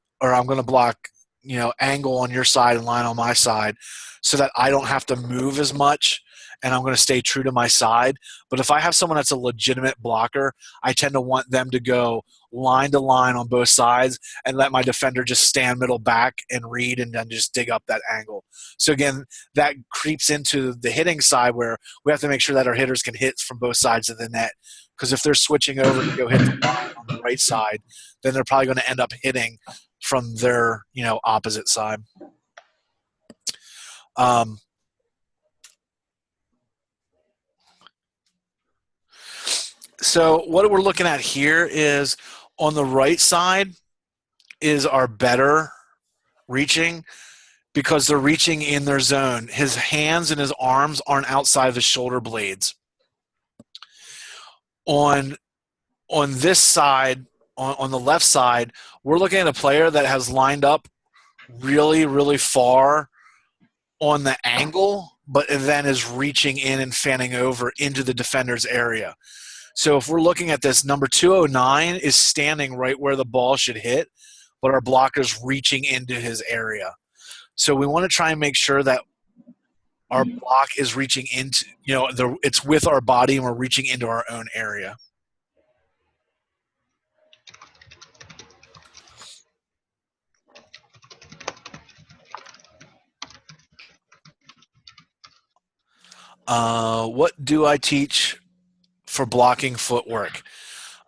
angle on your side and line on my side, so that I don't have to move as much, and I'm going to stay true to my side. But if I have someone that's a legitimate blocker, I tend to want them to go line to line on both sides and let my defender just stand middle back and read and then just dig up that angle. So again, that creeps into the hitting side, where we have to make sure that our hitters can hit from both sides of the net. Because if they're switching over to go hit the line on the right side, then they're probably going to end up hitting from their opposite side. So what we're looking at here is, on the right side is our better reaching, because they're reaching in their zone. His hands and his arms aren't outside of his shoulder blades. On this side, on the left side, we're looking at a player that has lined up really, really far on the angle, but then is reaching in and fanning over into the defender's area. So if we're looking at this, number 209 is standing right where the ball should hit, but our blocker's reaching into his area. So we want to try and make sure that our block is reaching into, it's with our body and we're reaching into our own area. What do I teach for blocking footwork?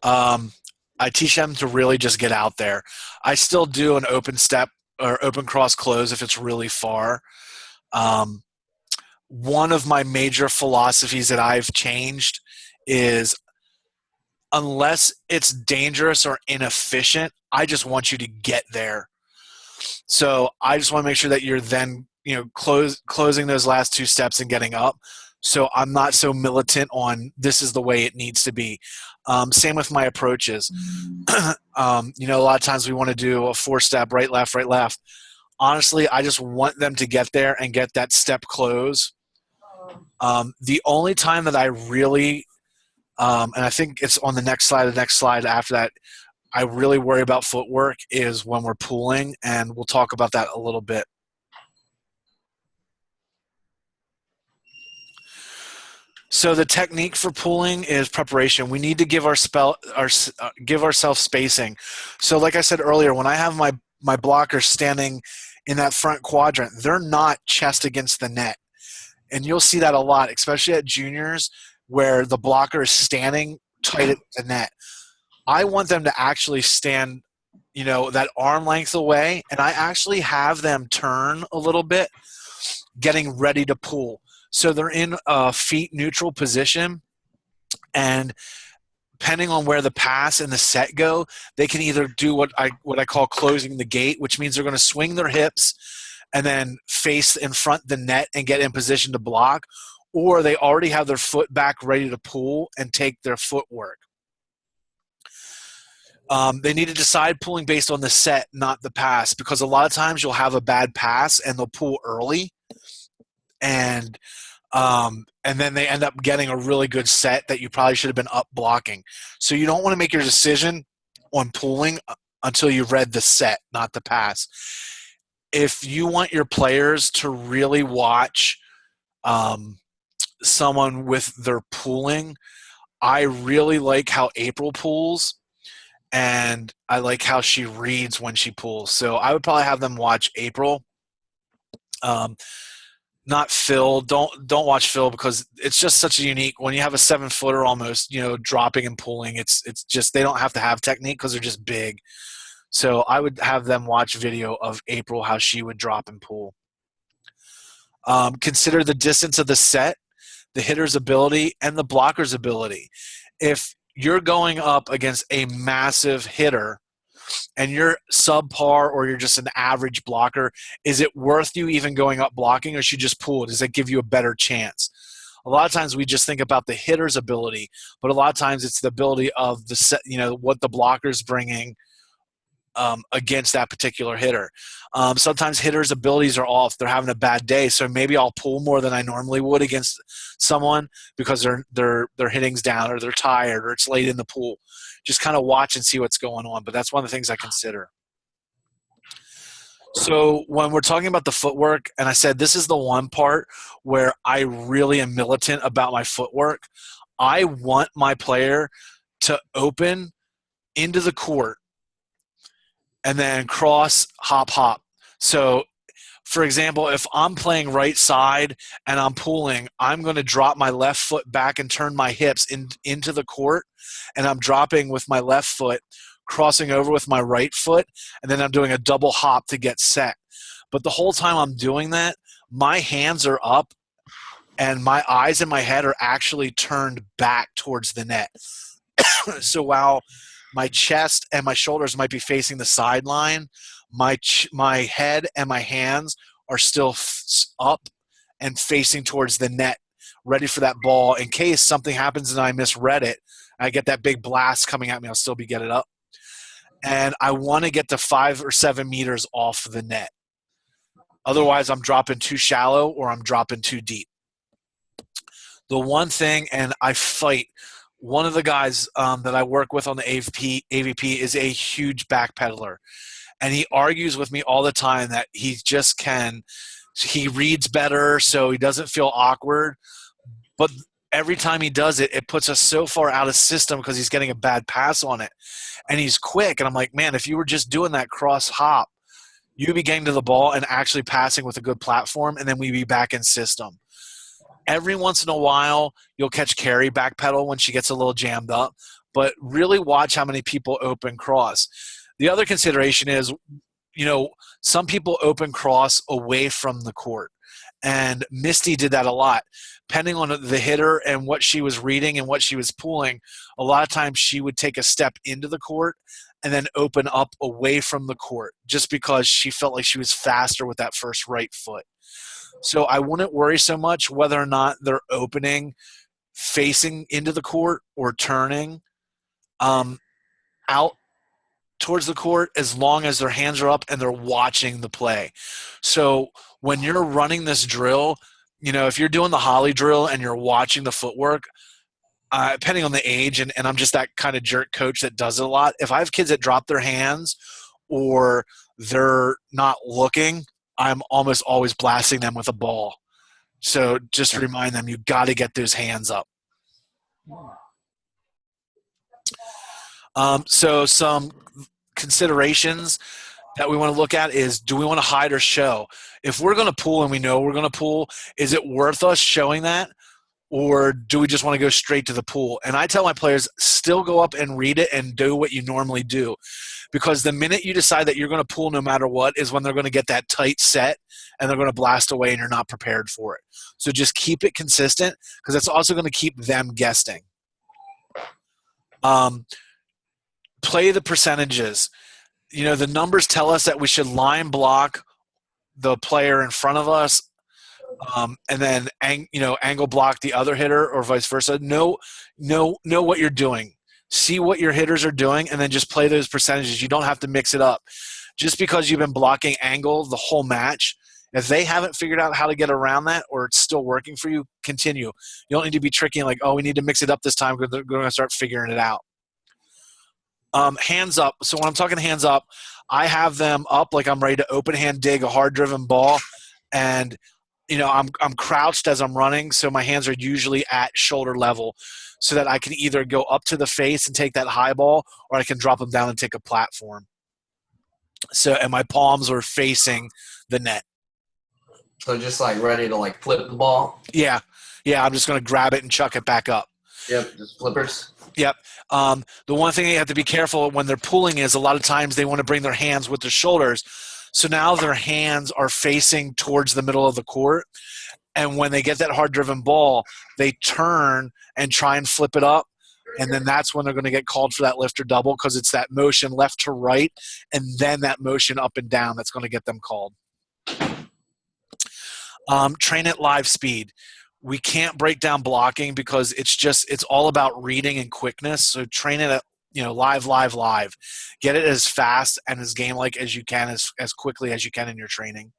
I teach them to really just get out there. I still do an open step or open cross close if it's really far. One of my major philosophies that I've changed is, unless it's dangerous or inefficient, I just want you to get there. So I just want to make sure that you're then closing those last two steps and getting up. So I'm not so militant on this is the way it needs to be. Same with my approaches. A lot of times we want to do a 4-step right, left, right, left. Honestly, I just want them to get there and get that step close. The only time that I really, and I think it's on the next slide after that, I really worry about footwork is when we're pooling, and we'll talk about that a little bit. So the technique for pooling is preparation. We need to give give ourselves spacing. So like I said earlier, when I have my blockers standing in that front quadrant, they're not chest against the net. And you'll see that a lot, especially at juniors, where the blocker is standing tight at the net. I want them to actually stand, that arm length away, and I actually have them turn a little bit, getting ready to pool. So they're in a feet neutral position, and depending on where the pass and the set go, they can either do what I call closing the gate, which means they're going to swing their hips and then face in front the net and get in position to block, or they already have their foot back ready to pool and take their footwork. They need to decide pooling based on the set, not the pass, because a lot of times you'll have a bad pass and they'll pool early, and then they end up getting a really good set that you probably should have been up blocking. So you don't want to make your decision on pooling until you've read the set, not the pass. If you want your players to really watch someone with their pooling, I really like how April pools, and I like how she reads when she pools. So I would probably have them watch April. Not Phil. Don't watch Phil, because it's just such a unique, when you have a 7-footer almost, dropping and pulling, it's just, they don't have to have technique because they're just big. So I would have them watch video of April, how she would drop and pull. Consider the distance of the set, the hitter's ability, and the blocker's ability. If you're going up against a massive hitter and you're subpar, or you're just an average blocker, is it worth you even going up blocking, or should you just pull? Does that give you a better chance? A lot of times we just think about the hitter's ability, but a lot of times it's the ability of the set, what the blocker's bringing against that particular hitter. Sometimes hitters' abilities are off. They're having a bad day, so maybe I'll pull more than I normally would against someone because their hitting's down, or they're tired, or it's late in the pool. Just kind of watch and see what's going on, but that's one of the things I consider. So when we're talking about the footwork, and I said this is the one part where I really am militant about my footwork, I want my player to open into the court and then cross, hop, hop. So, for example, if I'm playing right side and I'm pulling, I'm going to drop my left foot back and turn my hips into the court, and I'm dropping with my left foot, crossing over with my right foot, and then I'm doing a double hop to get set. But the whole time I'm doing that, my hands are up and my eyes and my head are actually turned back towards the net. So while my chest and my shoulders might be facing the sideline, my head and my hands are still up and facing towards the net, ready for that ball in case something happens and I misread it. I get that big blast coming at me, I'll still be getting up. And I want to get to 5 or 7 meters off the net. Otherwise, I'm dropping too shallow or I'm dropping too deep. The one thing, and I fight, one of the guys that I work with on the AVP is a huge backpedaler. And he argues with me all the time that he reads better so he doesn't feel awkward. But every time he does it, it puts us so far out of system because he's getting a bad pass on it. And he's quick. And I'm like, man, if you were just doing that cross hop, you'd be getting to the ball and actually passing with a good platform, and then we'd be back in system. Every once in a while, you'll catch Carrie backpedal when she gets a little jammed up, but really watch how many people open cross. The other consideration is, some people open cross away from the court, and Misty did that a lot. Depending on the hitter and what she was reading and what she was pulling, a lot of times she would take a step into the court and then open up away from the court just because she felt like she was faster with that first right foot. So I wouldn't worry so much whether or not they're opening, facing into the court, or turning out towards the court, as long as their hands are up and they're watching the play. So when you're running this drill, if you're doing the Holly drill and you're watching the footwork, depending on the age, and I'm just that kind of jerk coach that does it a lot, if I have kids that drop their hands or they're not looking, I'm almost always blasting them with a ball. So just to remind them, you got to get those hands up. So some considerations that we want to look at is, do we want to hide or show? If we're going to pull and we know we're going to pull, is it worth us showing that? Or do we just want to go straight to the pool? And I tell my players, still go up and read it and do what you normally do. Because the minute you decide that you're going to pull no matter what is when they're going to get that tight set and they're going to blast away and you're not prepared for it. So just keep it consistent, because it's also going to keep them guessing. Play the percentages. The numbers tell us that we should line block the player in front of us, and then angle block the other hitter, or vice versa. Know what you're doing. See what your hitters are doing, and then just play those percentages. You don't have to mix it up. Just because you've been blocking angle the whole match, if they haven't figured out how to get around that, or it's still working for you, continue. You don't need to be tricky like, oh, we need to mix it up this time because they're going to start figuring it out. Hands up. So when I'm talking hands up, I have them up like I'm ready to open hand dig a hard driven ball, and I'm crouched as I'm running, so my hands are usually at shoulder level, so that I can either go up to the face and take that high ball, or I can drop them down and take a platform. So, and my palms are facing the net. So just like ready to like flip the ball? Yeah. I'm just going to grab it and chuck it back up. Yep, just flippers. Yep. The one thing you have to be careful when they're pulling is a lot of times they want to bring their hands with their shoulders. So now their hands are facing towards the middle of the court. And when they get that hard-driven ball, they turn and try and flip it up. And then that's when they're going to get called for that lift or double, because it's that motion left to right and then that motion up and down that's going to get them called. Train at live speed. We can't break down blocking because it's all about reading and quickness. So train it at live. Get it as fast and as game-like as you can, as quickly as you can in your training.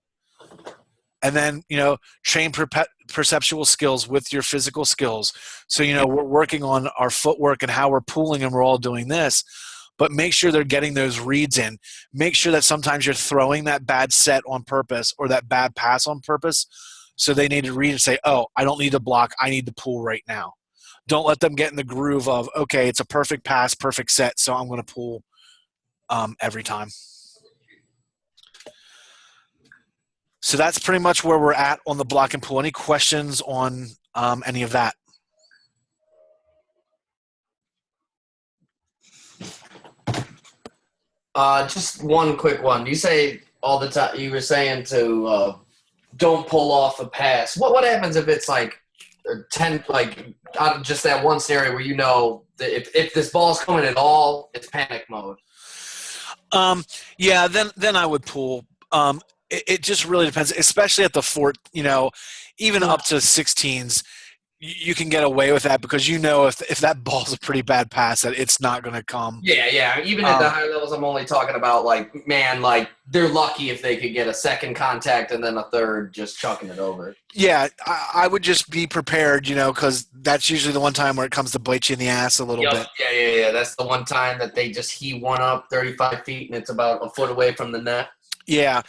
And then, train perceptual skills with your physical skills. So, we're working on our footwork and how we're pulling, and we're all doing this. but make sure they're getting those reads in. Make sure that sometimes you're throwing that bad set on purpose or that bad pass on purpose, so they need to read and say, oh, I don't need to block, I need to pull right now. Don't let them get in the groove of, okay, it's a perfect pass, perfect set, so I'm going to pull every time. So that's pretty much where we're at on the block and pull. Any questions on any of that? Just one quick one. You say all the time, you were saying to don't pull off a pass. What happens if it's like 10, like out of just that one scenario where you know that if this ball's coming at all, it's panic mode? Yeah, then I would pull. It just really depends, especially at the fort, even up to 16s, you can get away with that because if that ball's a pretty bad pass, that it's not going to come. Yeah. Even at the higher levels, I'm only talking about like they're lucky if they could get a second contact and then a third just chucking it over. Yeah, I would just be prepared, because that's usually the one time where it comes to bite you in the ass a little bit. Yeah. That's the one time that they just heat one up 35 feet and it's about a foot away from the net. Yeah.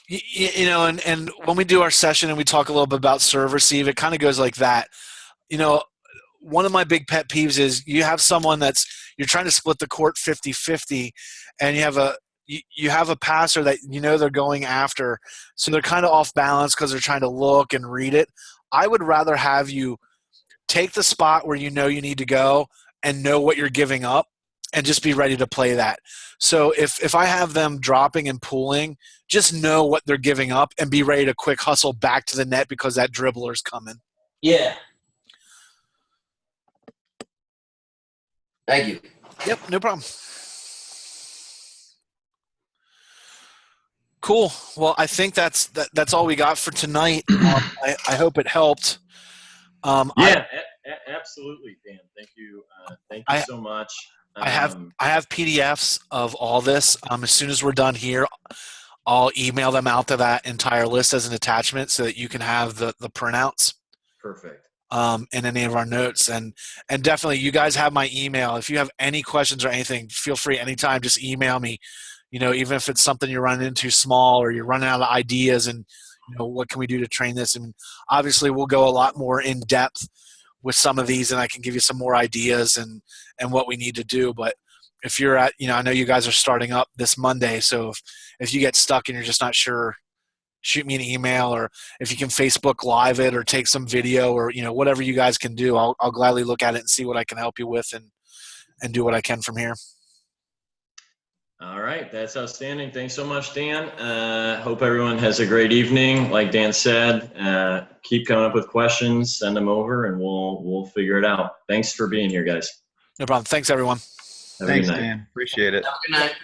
And when we do our session and we talk a little bit about serve receive, it kind of goes like that. One of my big pet peeves is you have someone you're trying to split the court 50-50 and you have a passer that they're going after, so they're kind of off balance because they're trying to look and read it. I would rather have you take the spot where you need to go and know what you're giving up and just be ready to play that. So if I have them dropping and pulling, just know what they're giving up and be ready to quick hustle back to the net because that dribbler's coming. Yeah. Thank you. Yep, no problem. Cool. Well, I think that's all we got for tonight. I hope it helped. Absolutely, Dan. Thank you. Thank you so much. I have PDFs of all this. As soon as we're done here, I'll email them out to that entire list as an attachment so that you can have the printouts. Perfect. In any of our notes. And definitely you guys have my email. If you have any questions or anything, feel free anytime, just email me. Even if it's something you're running into small or you're running out of ideas and what can we do to train this? And obviously we'll go a lot more in depth with some of these and I can give you some more ideas and what we need to do. But if you're at, I know you guys are starting up this Monday. So if you get stuck and you're just not sure, shoot me an email, or if you can Facebook Live it or take some video or, whatever you guys can do, I'll gladly look at it and see what I can help you with and do what I can from here. All right. That's outstanding. Thanks so much, Dan. Hope everyone has a great evening. Like Dan said, keep coming up with questions, send them over and we'll figure it out. Thanks for being here, guys. No problem. Thanks, everyone. Have a good Thanks, night. Dan. Appreciate it. Have a good night.